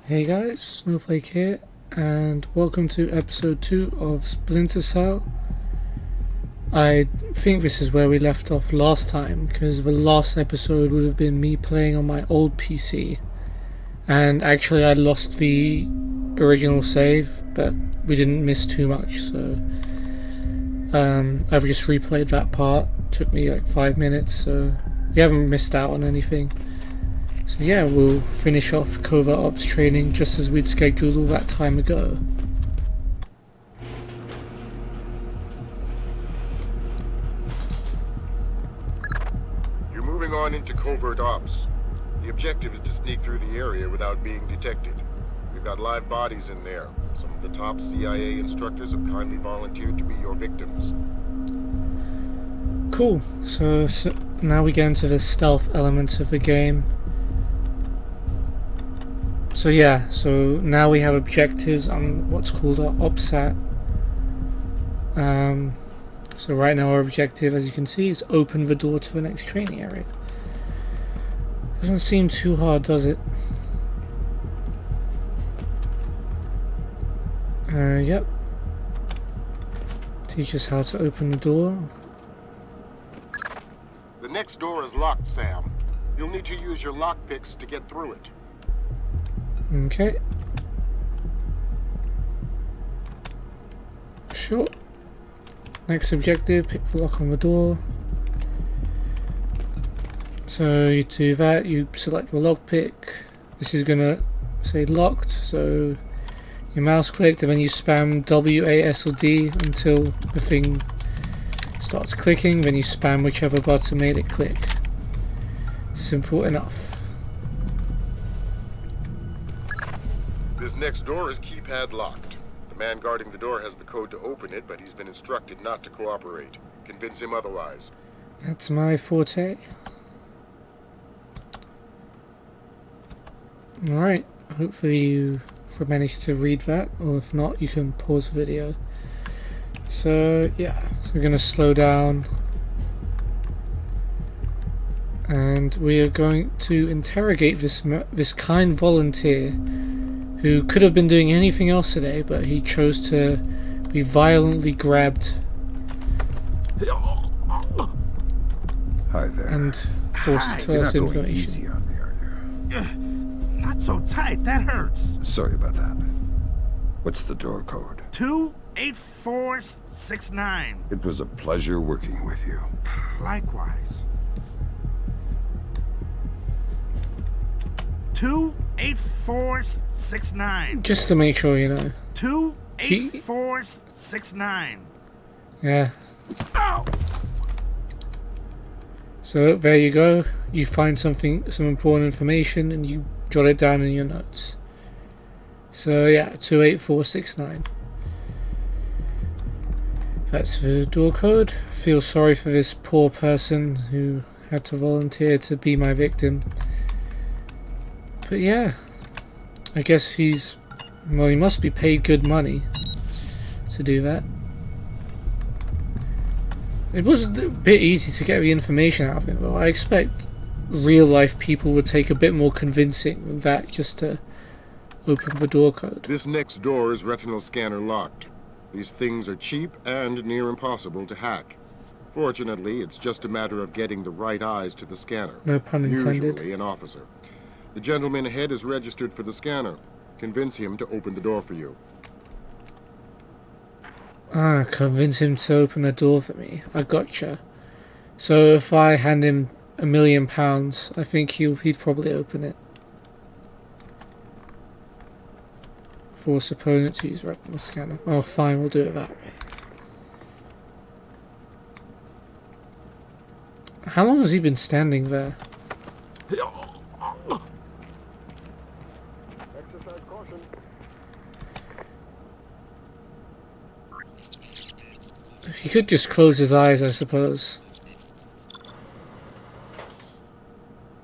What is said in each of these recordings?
Hey guys, Snowflake here, and welcome to episode 2 of Splinter Cell. I think this is where we left off last time, because the last episode would have been me playing on my old PC. And actually I lost the original save, but we didn't miss too much, so I've just replayed that part. Took me like 5 minutes, so you haven't missed out on anything. So yeah, we'll finish off covert ops training just as we'd scheduled all that time ago. You're moving on into covert ops. The objective is to sneak through the area without being detected. We've got live bodies in there. Some of the top CIA instructors have kindly volunteered to be your victims. Cool, so now we get into the stealth element of the game. So yeah, so now we have objectives on what's called our OPSAT. So right now our objective, as you can see, is open the door to the next training area. Doesn't seem too hard, does it? Yep. Teach us how to open the door. The next door is locked, Sam. You'll need to use your lockpicks to get through it. Okay. Sure. Next objective, pick the lock on the door. So you do that, you select the lockpick. This is gonna say locked, so you mouse click and then you spam W, A, S or D until the thing starts clicking, then you spam whichever button made it click. Simple enough. This next door is keypad locked. The man guarding the door has the code to open it, but he's been instructed not to cooperate. Convince him otherwise. That's my forte. Alright, hopefully you managed to read that, or if not, you can pause the video. So, yeah, so we're going to slow down. And we are going to interrogate this kind volunteer who could have been doing anything else today, but he chose to be violently grabbed Hi there. and forced to tell us You're not going information. easy on me, are you? Not so tight, that hurts. Sorry about that. What's the door code? 28469. It was a pleasure working with you. Likewise. 28469. Just to make sure, you know. 28469. Yeah. Ow! So there you go. You find some important information, and you jot it down in your notes. So yeah, 28469. That's the door code. Feel sorry for this poor person who had to volunteer to be my victim. But yeah, I guess he must be paid good money to do that. It was a bit easy to get the information out of it, though. I expect real life people would take a bit more convincing than that just to open the door code. This next door is retinal scanner locked. These things are cheap and near impossible to hack. Fortunately, it's just a matter of getting the right eyes to the scanner. No pun intended. Usually an officer. The gentleman ahead is registered for the scanner. Convince him to open the door for you. Convince him to open the door for me. I gotcha. So if I hand him £1 million, I think he'd probably open it. Force opponent to use retinal scanner. Oh fine, we'll do it that way. How long has he been standing there? He could just close his eyes, I suppose.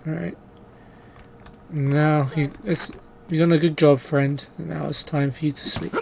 Alright. Now, you've done a good job, friend. Now it's time for you to sleep.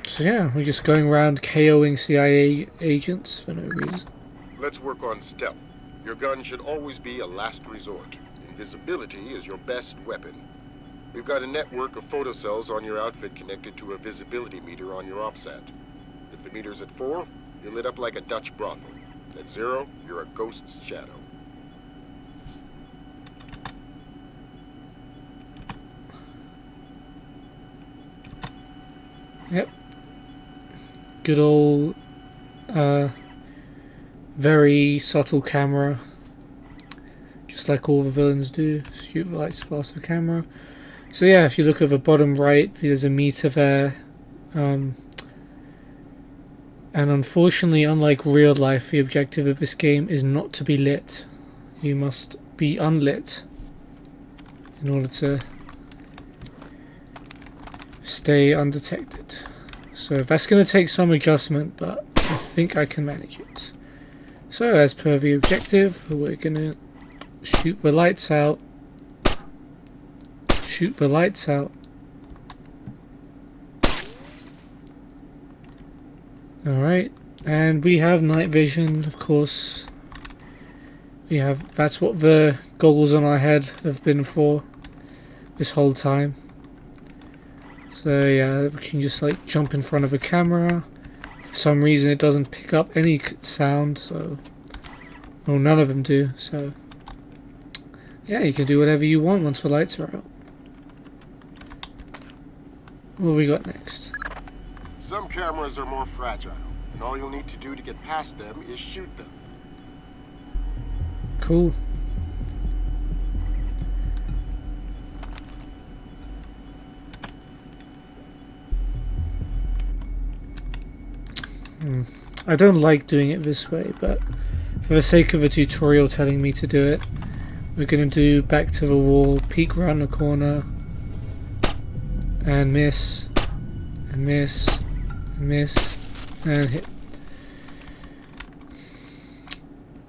So yeah, we're just going around KOing CIA agents for no reason. Let's work on stealth. Your gun should always be a last resort. Invisibility is your best weapon. We've got a network of photocells on your outfit connected to a visibility meter on your OPSAT. If the meter's at 4, you're lit up like a Dutch brothel. At 0, you're a ghost's shadow. Yep. Good old, very subtle camera. Just like all the villains do. Shoot the lights past the camera. So yeah, if you look at the bottom right, there's a meter there. And unfortunately, unlike real life, the objective of this game is not to be lit. You must be unlit in order to stay undetected. So that's going to take some adjustment, but I think I can manage it. So as per the objective, we're going to shoot the lights out. Shoot the lights out. Alright, and we have night vision, of course. That's what the goggles on our head have been for this whole time. So yeah, we can just like jump in front of a camera. For some reason it doesn't pick up any sound, so... Well, none of them do, so... Yeah, you can do whatever you want once the lights are out. What have we got next? Some cameras are more fragile, and all you'll need to do to get past them is shoot them. Cool. I don't like doing it this way, but for the sake of the tutorial telling me to do it, we're going to do back to the wall, peek around the corner, and miss, and miss, and miss, and hit.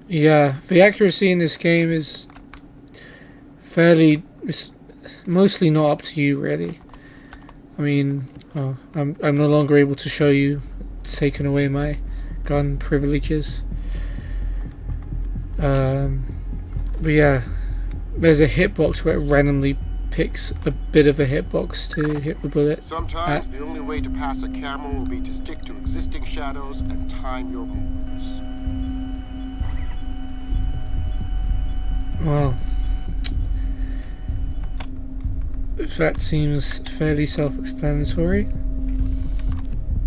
Yeah, the accuracy in this game is it's mostly not up to you, really. I mean, I'm no longer able to show you. It's taken away my gun privileges. But yeah, there's a hitbox where it randomly picks a bit of a hitbox to hit the bullet. Sometimes the only way to pass a camera will be to stick to existing shadows and time your moves. Well, that seems fairly self-explanatory.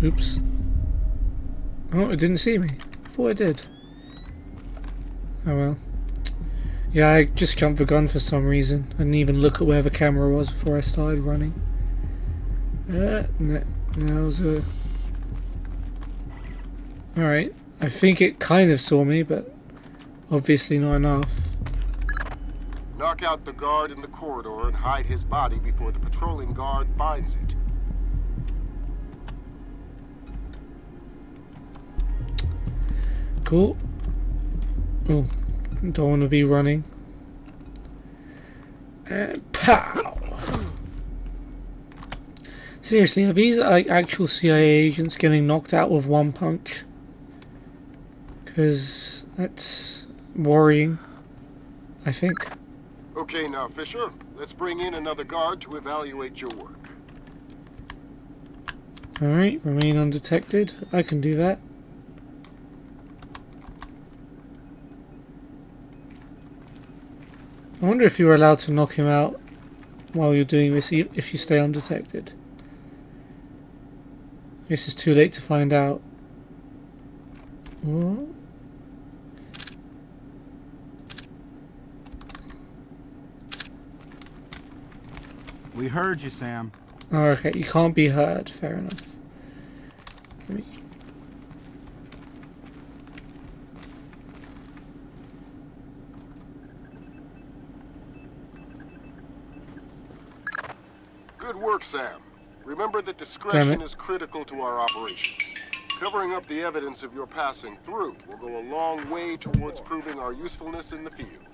Oops. Oh, it didn't see me. I thought it did. Oh well. Yeah, I just jumped the gun for some reason. I didn't even look at where the camera was before I started running. Now's a... Alright. I think it kind of saw me, but obviously not enough. Knock out the guard in the corridor and hide his body before the patrolling guard finds it. Cool. Oh, don't want to be running. And pow! Seriously, are these like actual CIA agents getting knocked out with one punch? Because that's worrying, I think. Okay now, Fisher. Let's bring in another guard to evaluate your work. Alright, remain undetected. I can do that. I wonder if you're allowed to knock him out while you're doing this, if you stay undetected. This is too late to find out. What? We heard you, Sam. Oh, okay, you can't be heard. Fair enough. Let me... Good work, Sam. Remember that discretion is critical to our operations. Covering up the evidence of your passing through will go a long way towards proving our usefulness in the field.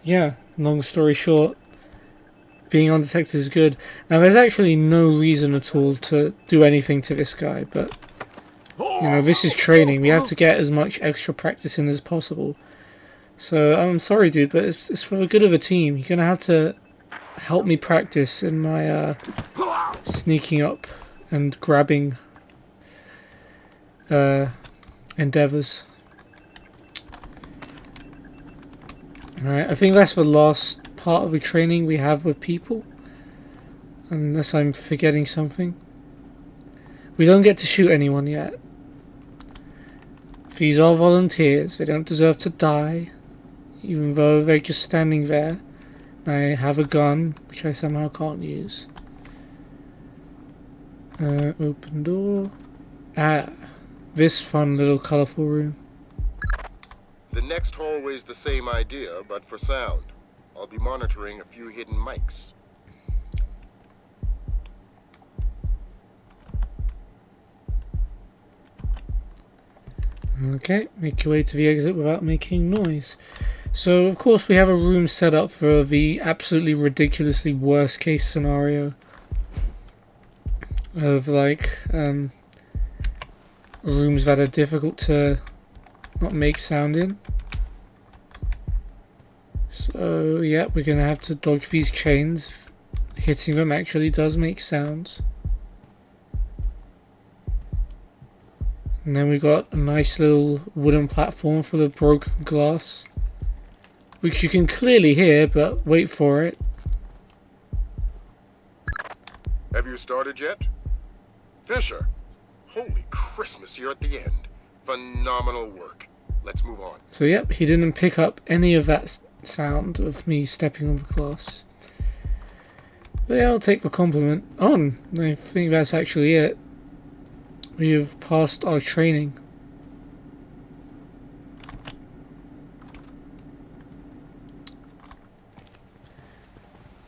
Yeah, long story short, being undetected is good. Now, there's actually no reason at all to do anything to this guy, but, you know, this is training. We have to get as much extra practice in as possible. So I'm sorry, dude, but it's for the good of the team. You're gonna have to help me practice in my sneaking up and grabbing endeavors. Alright, I think that's the last part of the training we have with people. Unless I'm forgetting something. We don't get to shoot anyone yet. These are volunteers. They don't deserve to die. Even though they're just standing there. I have a gun, which I somehow can't use. Open door. This fun little colourful room. The next hallway's the same idea, but for sound. I'll be monitoring a few hidden mics. Okay, make your way to the exit without making noise. So, of course, we have a room set up for the absolutely ridiculously worst case scenario of, like, rooms that are difficult to not make sound in. So, yeah, we're gonna have to dodge these chains. Hitting them actually does make sounds. And then we got a nice little wooden platform full of broken glass, which you can clearly hear, but wait for it. Have you started yet? Fisher! Holy Christmas, you're at the end. Phenomenal work. Let's move on. So yep, he didn't pick up any of that sound of me stepping on the glass. But yeah, I'll take the compliment on. I think that's actually it. We have passed our training.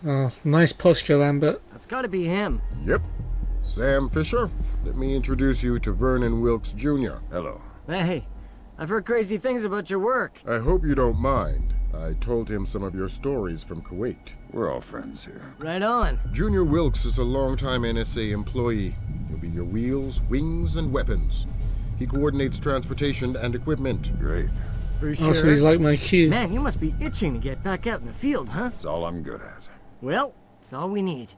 Oh, nice posture, Lambert. That's gotta be him. Yep. Sam Fisher, let me introduce you to Vernon Wilkes Jr. Hello. Hey, I've heard crazy things about your work. I hope you don't mind. I told him some of your stories from Kuwait. We're all friends here. Right on. Junior Wilkes is a longtime NSA employee. He'll be your wheels, wings, and weapons. He coordinates transportation and equipment. Great. For sure. Oh, so he's like my cue. Man, you must be itching to get back out in the field, huh? It's all I'm good at. Well, it's all we need.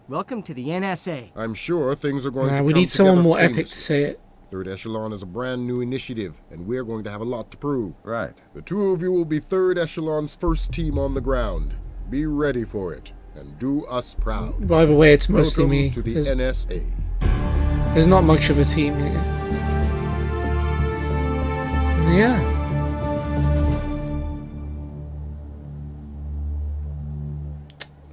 Welcome to the NSA. I'm sure things are going to We come need someone together more epic famously. to say it. Third Echelon is a brand new initiative, and we're going to have a lot to prove. Right. The two of you will be Third Echelon's first team on the ground. Be ready for it, and do us proud. By the way, it's mostly Welcome me. to the There's, NSA. there's not much of a team here. Yeah.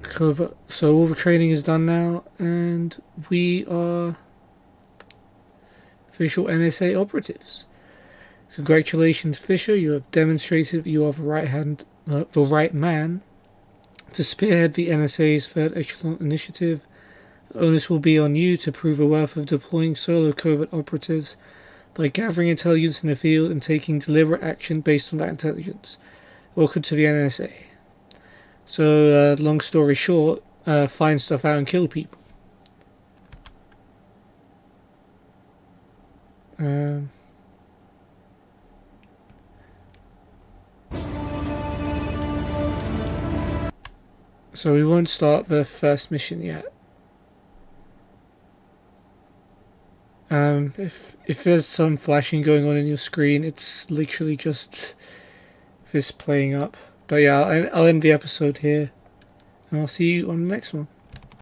Cover. So all the training is done now, and we are official NSA operatives. Congratulations, Fisher. You have demonstrated that you are the right man to spearhead the NSA's Third Echelon initiative. The onus will be on you to prove the worth of deploying solo covert operatives by gathering intelligence in the field and taking deliberate action based on that intelligence. Welcome to the NSA. So, long story short, find stuff out and kill people. So we won't start the first mission yet. If there's some flashing going on in your screen, it's literally just this playing up. But yeah, I'll end the episode here, and I'll see you on the next one.